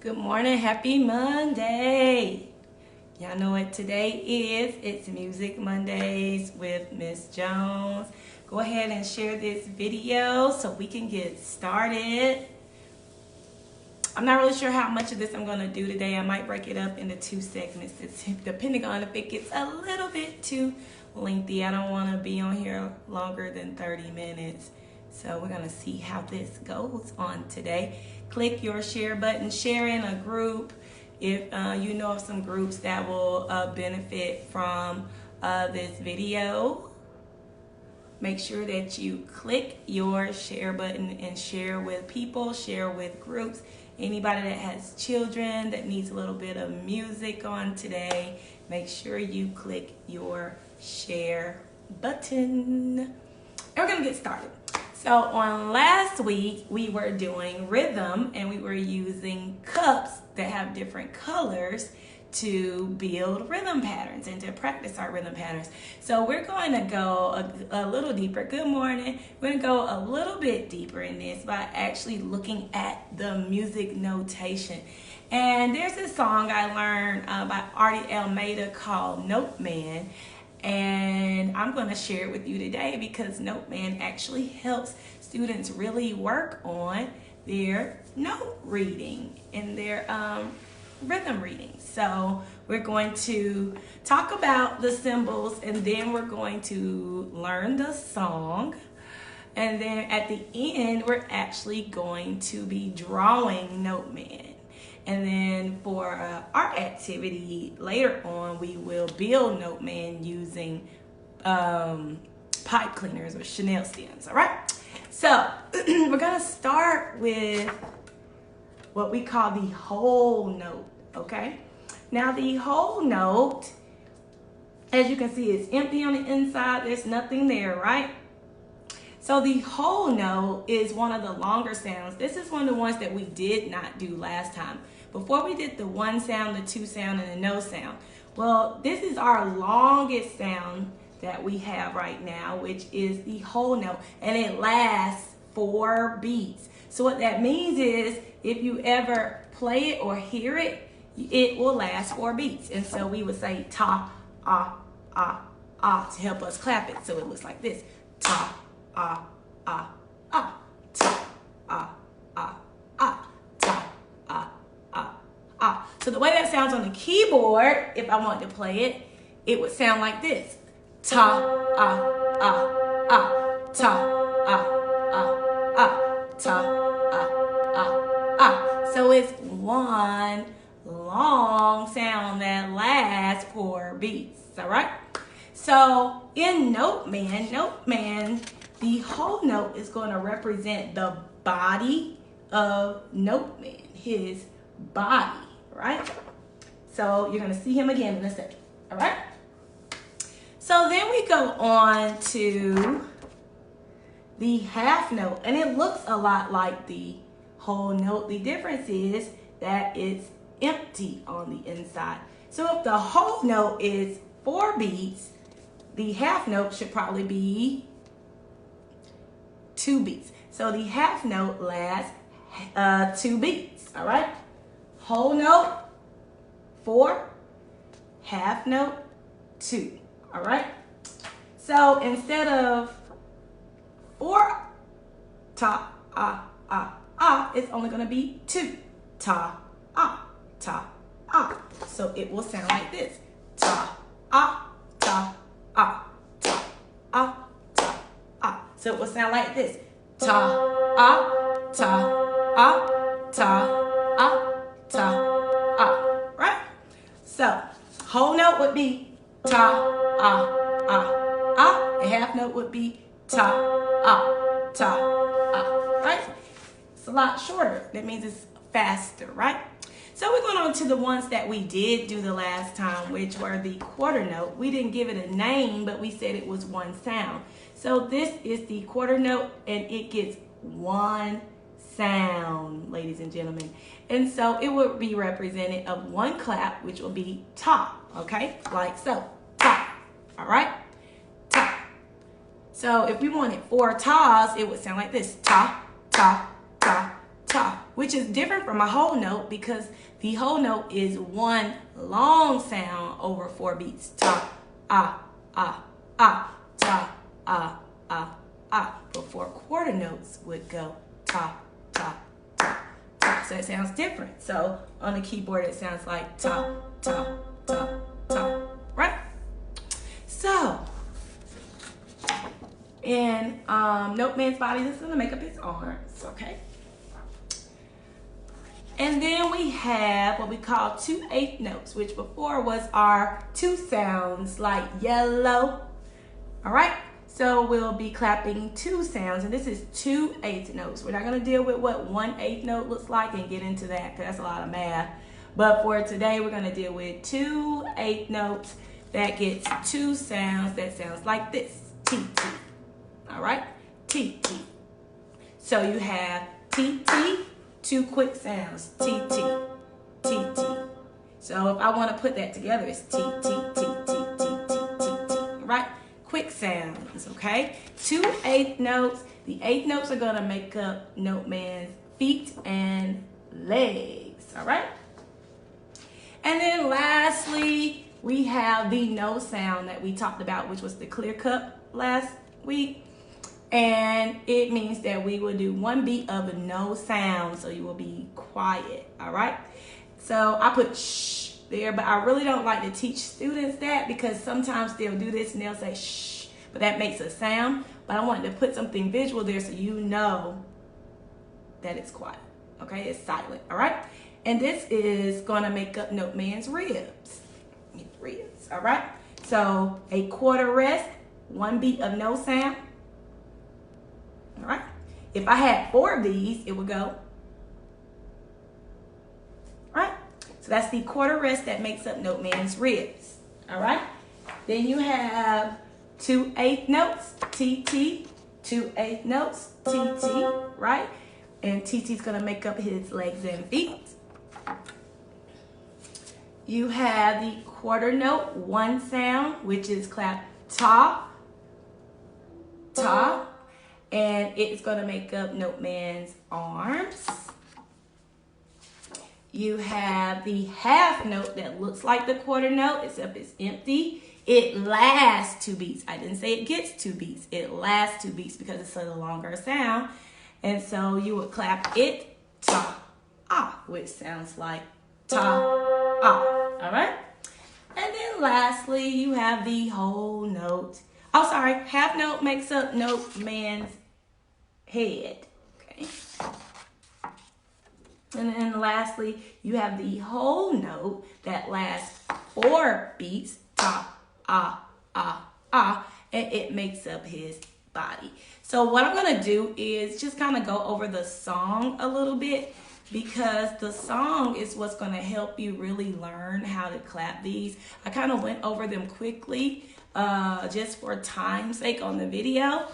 Good morning, happy Monday. Y'all know what today is. It's Music Mondays with Miss Jones. Go ahead and share this video so we can get started. I'm not really sure how much of this I'm going to do today. I might break it up into 2 segments. It's depending on if it gets a little bit too lengthy. I don't want to be on here longer than 30 minutes. So we're going to see how this goes on today. Click your share button, share in a group if you know of some groups that will benefit from this video. Make sure that you click your share button and share with people, share with groups. Anybody that has children that needs a little bit of music on today, make sure you click your share button. And we're going to get started. So on last week, we were doing rhythm and we were using cups that have different colors to build rhythm patterns and to practice our rhythm patterns. So we're going to go a little deeper. Good morning. We're going to go a little bit deeper in this by actually looking at the music notation. And there's this song I learned by Artie Almeida called Note Man. And I'm going to share it with you today because Note Man actually helps students really work on their note reading and their rhythm reading. So we're going to talk about the symbols and then we're going to learn the song. And then at the end, we're actually going to be drawing Note Man. And then for our activity later on, we will build Note Man using pipe cleaners or Chanel stems, all right? So we're gonna start with what we call the whole note, okay? Now the whole note, as you can see, is empty on the inside. There's nothing there, right? So the whole note is one of the longer sounds. This is one of the ones that we did not do last time. Before we did the 1 sound, the 2 sound, and the no sound. Well, this is our longest sound that we have right now, which is the whole note, and it lasts 4 beats. So what that means is if you ever play it or hear it, it will last 4 beats. And so we would say ta, ah, ah, ah to help us clap it. So it looks like this. Ta, ah, ah, ah, ta, ah, ah, ah, ta, ah, ah, ah. So the way that sounds on the keyboard, if I wanted to play it, it would sound like this. Ta, ah, ah, ah, ta, ah, ah, ah, ta, ah, ah, ah. So it's one long sound that lasts 4 beats, all right? So in Note Man, the whole note is going to represent the body of Note Man, his body, right? So you're going to see him again in a second, all right? So then we go on to the half note, and it looks a lot like the whole note. The difference is that it's empty on the inside. So if the whole note is 4 beats, the half note should probably be 2 beats. So the half note lasts 2 beats, all right? Whole note, 4, half note, 2, all right? So instead of 4, ta, ah, ah, ah, it's only gonna be 2, ta, ah, ta, ah. So it will sound like this, ta, ah, ta, ah, ta, ah, ta, ah. So it will sound like this, ta, ah, ta, ah, ta, ah, ta, ah, right? So whole note would be ta, ah, ah, ah. A half note would be ta, ah, ta, ah, right? It's a lot shorter. That means it's faster, right? So we're going on to the ones that we did do the last time, which were the quarter note. We didn't give it a name, but we said it was 1 sound. So this is the quarter note, and it gets 1 sound, ladies and gentlemen. And so it would be represented of 1 clap, which will be ta, okay? Like so, ta, all right? Ta. So if we wanted 4 tas, it would sound like this, ta, ta, ta, ta, which is different from a whole note because the whole note is one long sound over 4 beats. Ta, ah, ah, ah, ta, ah, ah, ah. But 4 quarter notes would go ta, ta, ta, ta. So it sounds different. So on the keyboard it sounds like ta, ta, ta, ta, right? So in Note Man's body, this is gonna make up his arms, okay? And then we have what we call 2/8 notes, which before was our 2 sounds like yellow. All right, so we'll be clapping 2 sounds, and this is 2/8 notes. We're not gonna deal with what 1/8 note looks like and get into that because that's a lot of math. But for today, we're gonna deal with 2/8 notes that gets 2 sounds that sounds like this, T, T. All right, T, T. So you have T, T, 2 quick sounds, T, T, T, T. So if I want to put that together, it's T, T, T, T, T, T, T, T, right? Quick sounds, okay? 2/8 notes. The 8 notes are going to make up Note Man's feet and legs, all right? And then lastly, we have the no sound that we talked about, which was the clear cup last week. And it means that we will do 1 beat of no sound, so you will be quiet, all right? So I put shh there, but I really don't like to teach students that because sometimes they'll do this and they'll say shh, but that makes a sound. But I wanted to put something visual there so you know that it's quiet, okay? It's silent, all right? And this is gonna make up Note Man's ribs, all right? So a quarter rest, 1 beat of no sound. All right. If I had 4 of these, it would go. All right. So that's the quarter rest that makes up Note Man's ribs. All right. Then you have 2/8 notes, T, T, 2/8 notes, T, T, right? And T, T's gonna make up his legs and feet. You have the quarter note, 1 sound, which is clap ta, ta. And it's gonna make up Note Man's arms. You have the half note that looks like the quarter note, except it's empty. It lasts 2 beats. I didn't say it gets 2 beats. It lasts 2 beats because it's a longer sound. And so you would clap it, ta, ah, which sounds like ta, ah, all right? And then lastly, you have the whole note. Oh, sorry, half note makes up Note Man's head, okay? And then lastly, you have the whole note that lasts 4 beats, ta, ah, ah, ah, and it makes up his body. So what I'm gonna do is just kind of go over the song a little bit because the song is what's gonna help you really learn how to clap these. I kind of went over them quickly just for time's sake on the video.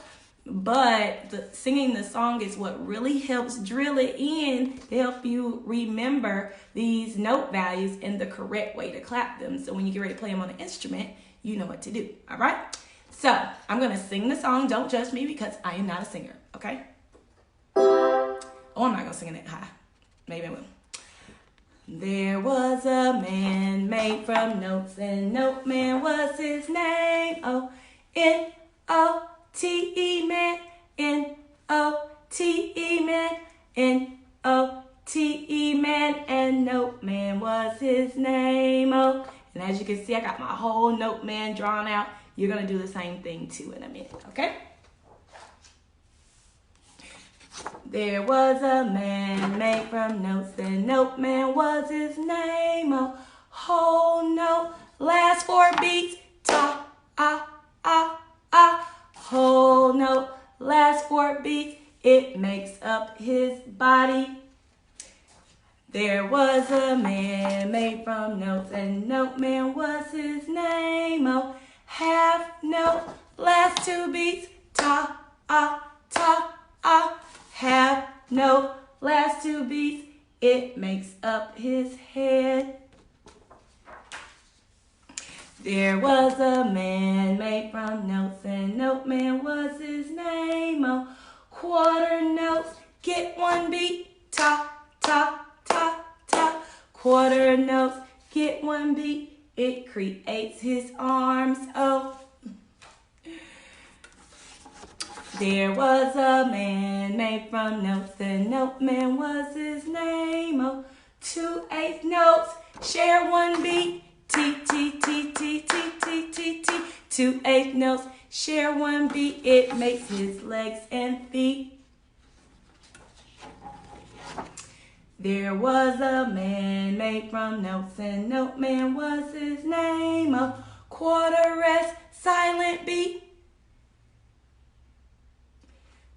But singing the song is what really helps drill it in to help you remember these note values and the correct way to clap them. So when you get ready to play them on the instrument, you know what to do, all right? So I'm gonna sing the song. Don't judge me because I am not a singer, okay? Oh, I'm not gonna sing it high. Maybe I will. There was a man made from notes and Note Man was his name. O-N-O-T-E man, N-O-T-E man, N-O-T-E man, and Note Man was his name. Oh, and as you can see, I got my whole Note Man drawn out. You're gonna do the same thing too in a minute, okay? There was a man made from notes, and Note Man was his name. Oh, whole note, last 4 beats, ta, ah, ah, ah. Whole note, last 4 beats, it makes up his body. There was a man made from notes, and Note Man was his name. Oh, half note, last 2 beats, ta, ah, ta, ah. Half note, last 2 beats, it makes up his head. There was a man made from notes, and Note Man was his name. Oh, quarter notes, get 1 beat, ta, quarter notes, get one beat, it creates his arms. Oh, there was a man made from notes, the note man was his name. Oh, 2/8 notes, share one beat, T, T, T, T, T, T, T, T. 2/8 notes, share one beat, it makes his legs and feet. There was a man made from notes, and note man was his name. A quarter rest, silent beat.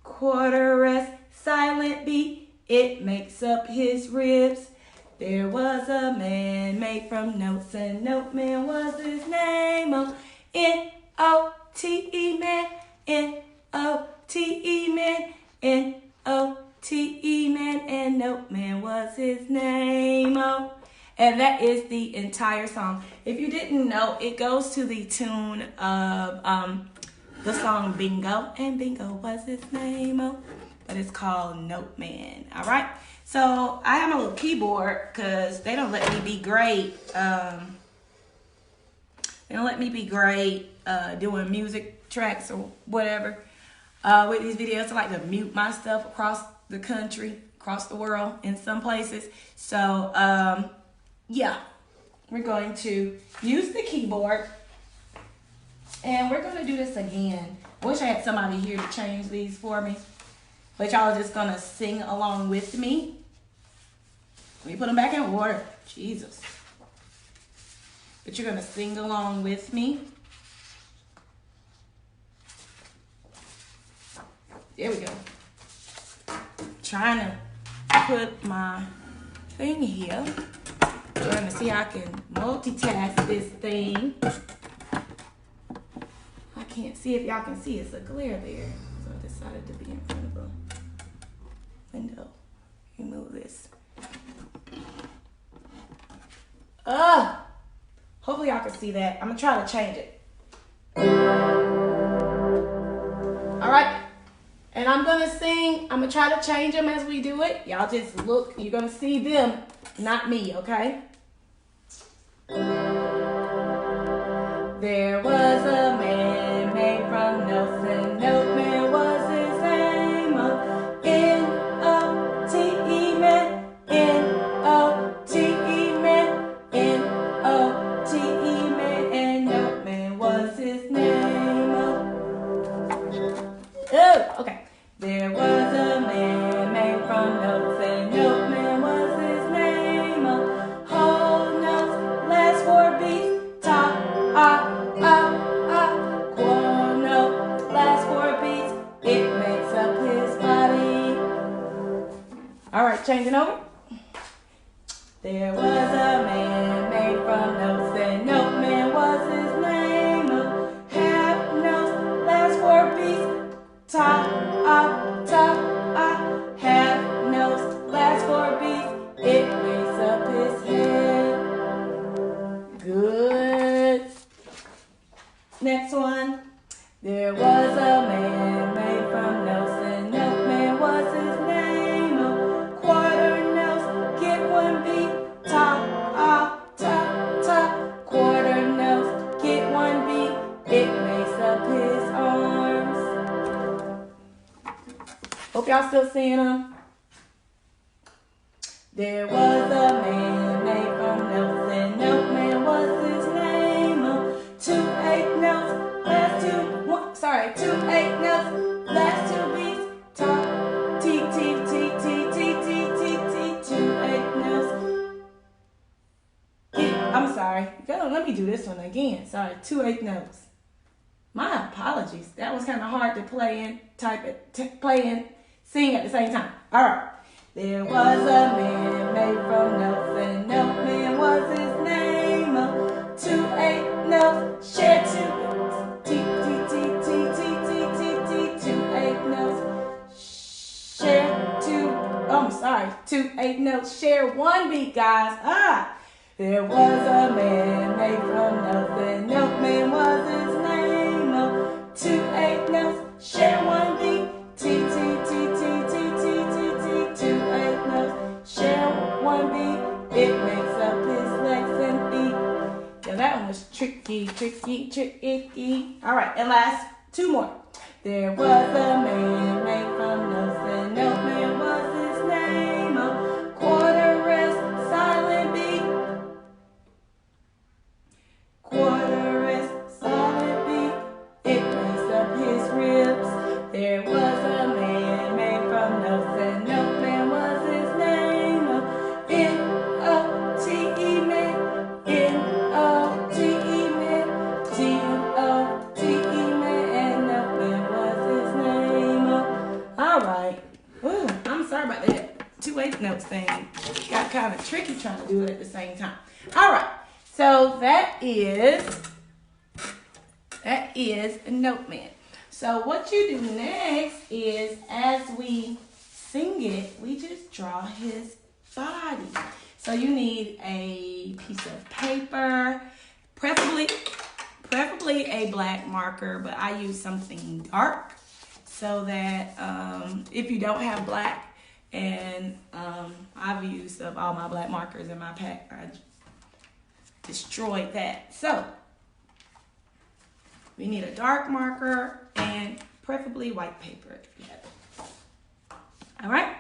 Quarter rest, silent beat, it makes up his ribs. There was a man made from notes, and note man was his name. Oh, N-O-T-E man, N-O-T-E man, N-O-T-E man, and note man was his name. Oh, and that is the entire song. If you didn't know, it goes to the tune of the song Bingo, and Bingo was his name. Oh, but it's called Note Man. All right. So I have a little keyboard because they don't let me be great. They don't let me be great doing music tracks or whatever with these videos. I like to mute my stuff across the country, across the world in some places. So yeah, we're going to use the keyboard and we're going to do this again. I wish I had somebody here to change these for me, but y'all are just going to sing along with me. Let me put them back in order. Jesus. But you're going to sing along with me. There we go. Trying to put my thing here. Trying to see how I can multitask this thing. I can't see if y'all can see. It's a glare there. So I decided to be in front of a window. Remove this. Hopefully y'all can see that. I'm going to try to change it. Alright. And I'm going to sing. I'm going to try to change them as we do it. Y'all just look. You're going to see them, not me, okay? There was a man made from notes, and note man was his name. N-O-T-E man, N-O-T-E man, N-O-T-E man, and note man was his name. Oh, okay. There was a man made from notes, and note man was his name. Whole notes, last 4 beats, top, quarter note, last 4 beats, it makes up his body. All right, changing over. There was a man made from notes, and note man was his name. Half notes, last 4 beats, top, half notes, last 4 beats, it makes up his head. Good. Next one. There was a man made from notes, and note man was his name. Quarter notes, get 1 beat, top, quarter notes, get 1 beat, it makes up his arms. Hope y'all still seeing them. There was a man made from notes, and note man was his name. 2/8 notes, last 2/8 notes, last 2 beats, top, T, T, T, T, T, T, T, T, 2/8 notes. I'm sorry. Let me do this one again. Sorry, 2/8 notes. My apologies. That was kind of hard to play and play and sing at the same time. All right. There was a man made from notes, and note man was his name. 2/8 notes, share 2 T, T, T, T, T, T, T, T, 2/8 notes, share 2. Oh, I'm sorry. 2/8 notes, share 1 beat, guys. There was a man made from notes, and note man was his name. 2/8 notes, share 1 beat, T, T, T, T, T, T, T, T, 2/8 notes, share 1 beat, it makes up tricky, tricky. All right, and last two more. There was a man made from notes, and no man was his name. A quarter rest, silent beat. Quarter rest, silent beat. It makes up his ribs. There was a man made from notes, and no man was his name. N-O-T-E man, N-O-T-E man, T-O-T-E man, and no man was his name. All right. Ooh, I'm sorry about that 2/8 notes thing. Got kind of tricky trying to do it at the same time. All right. So that is a note man. So what you do next is, as we sing it, we just draw his body. So you need a piece of paper, preferably a black marker, but I use something dark so that if you don't have black, and I've used up all my black markers in my pack, I destroyed that. So we need a dark marker and preferably white paper. All right.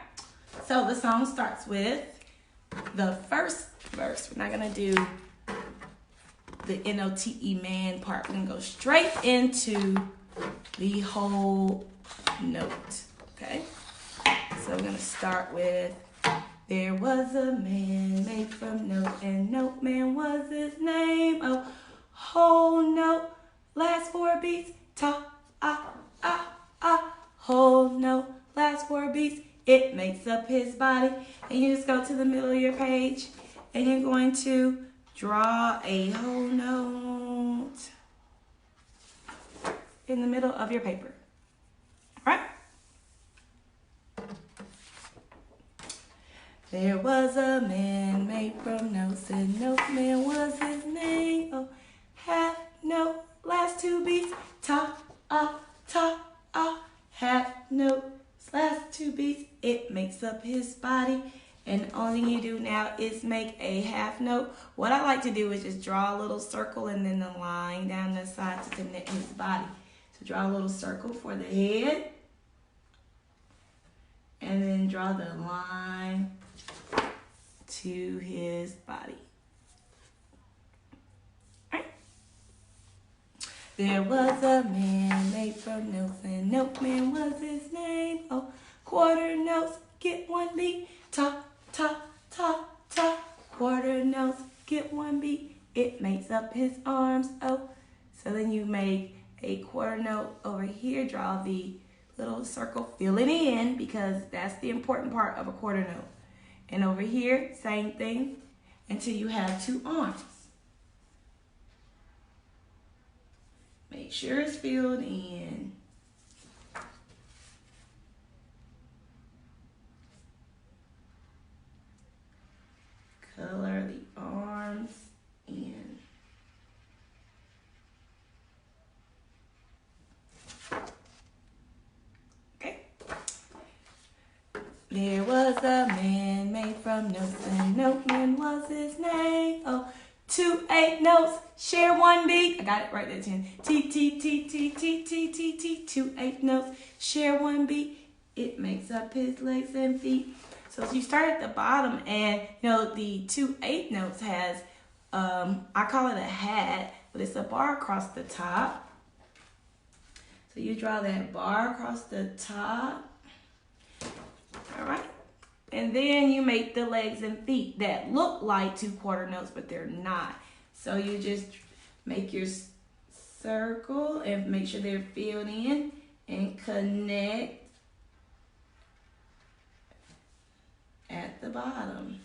So the song starts with the first verse. We're not gonna do the N-O-T-E man part. We're gonna go straight into the whole note. Okay. So we're gonna start with, there was a man made from note, and note man was his name. Oh, whole note, last 4 beats, ta, ah, ah, ah. Whole note, last 4 beats, it makes up his body. And you just go to the middle of your page, and you're going to draw a whole note in the middle of your paper. All right? There was a man made from notes, and note man was his name. Oh, half note, last 2 beats, ta, ah, ta, ah. Half note, last 2 beats, it makes up his body. And all you do now is make a half note. What I like to do is just draw a little circle and then the line down the side to connect his body. So draw a little circle for the head, and then draw the line to his body. Right. There was a man made from notes, and note man was his name. Oh, quarter notes, get 1 beat. Ta, ta, ta, ta. Quarter notes, get 1 beat. It makes up his arms. Oh, so then you make a quarter note over here. Draw the little circle, fill it in, because that's the important part of a quarter note. And over here, same thing, until you have 2 arms. Make sure it's filled in. Color the arms in. Okay. There was a man made from notes, and note man was his name. Oh, 2/8 notes, share 1 beat. I got it right there, 10. T, T, T, T, T, T, T, T. 2/8 notes, share 1 beat. It makes up his legs and feet. So you start at the bottom, and you know the 2/8 notes has, I call it a hat, but it's a bar across the top. So you draw that bar across the top. All right. And then you make the legs and feet that look like 2 quarter notes, but they're not. So you just make your circle and make sure they're filled in and connect at the bottom.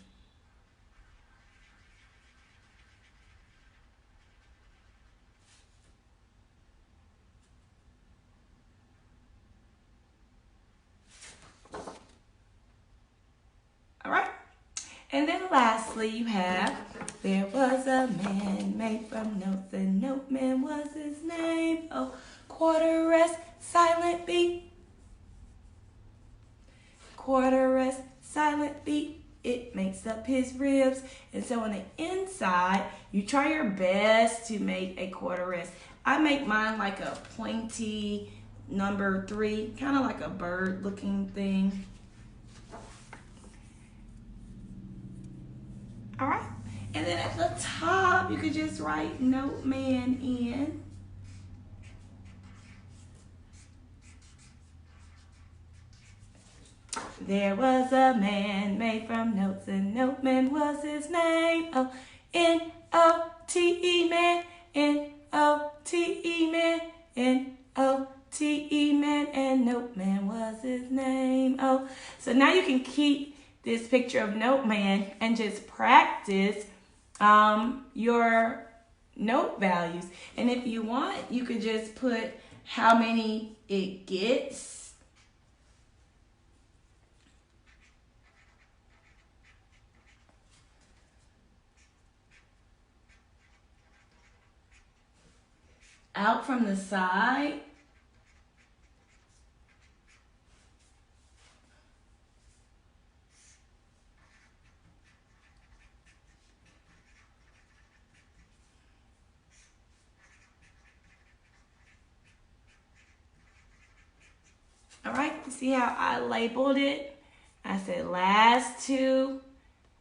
All right. And then lastly, you have, there was a man made from notes, and note man was his name. Oh, quarter rest, silent beat. Quarter rest, silent beat. It makes up his ribs. And so on the inside, you try your best to make a quarter rest. I make mine like a pointy number 3, kind of like a bird looking thing. All right. And then at the top, you could just write Note Man in. There was a man made from notes, and Note Man was his name. Oh, N-O-T-E man, N-O-T-E man, N-O-T-E man, and Note Man was his name. Oh, so now you can keep this picture of Note Man and just practice your note values. And if you want, you could just put how many it gets. Out from the side. All right, you see how I labeled it? I said last 2,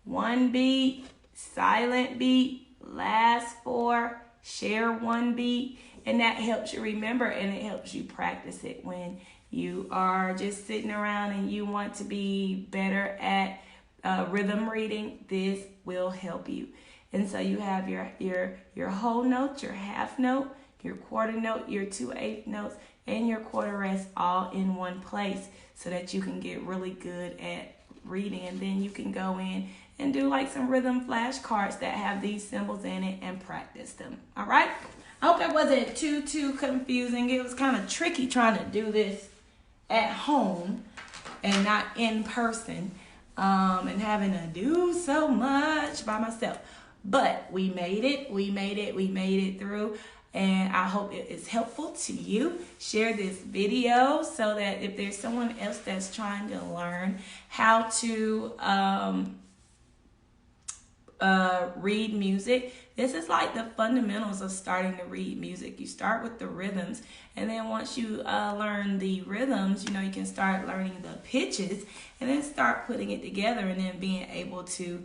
1 beat, silent beat, last 4, share 1 beat. And that helps you remember, and it helps you practice it when you are just sitting around and you want to be better at rhythm reading. This will help you. And so you have your whole note, your half note, your quarter note, your 2/8 notes, and your quarter rest all in one place so that you can get really good at reading. And then you can go in and do like some rhythm flashcards that have these symbols in it and practice them. All right? I hope that wasn't too confusing. It was kind of tricky trying to do this at home and not in person, and having to do so much by myself. But we made it through. And I hope it is helpful to you. Share this video so that if there's someone else that's trying to learn how to read music, this is like the fundamentals of starting to read music. You start with the rhythms, and then once you learn the rhythms, you can start learning the pitches, and then start putting it together, and then being able to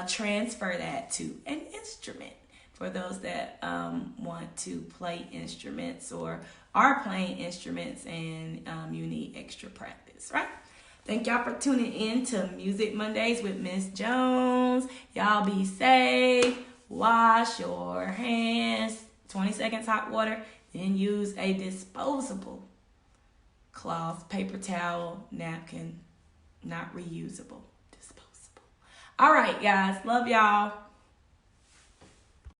transfer that to an instrument. For those that want to play instruments or are playing instruments and you need extra practice, right? Thank y'all for tuning in to Music Mondays with Miss Jones. Y'all be safe. Wash your hands. 20 seconds hot water. Then use a disposable cloth, paper towel, napkin, not reusable, disposable. All right, guys. Love y'all.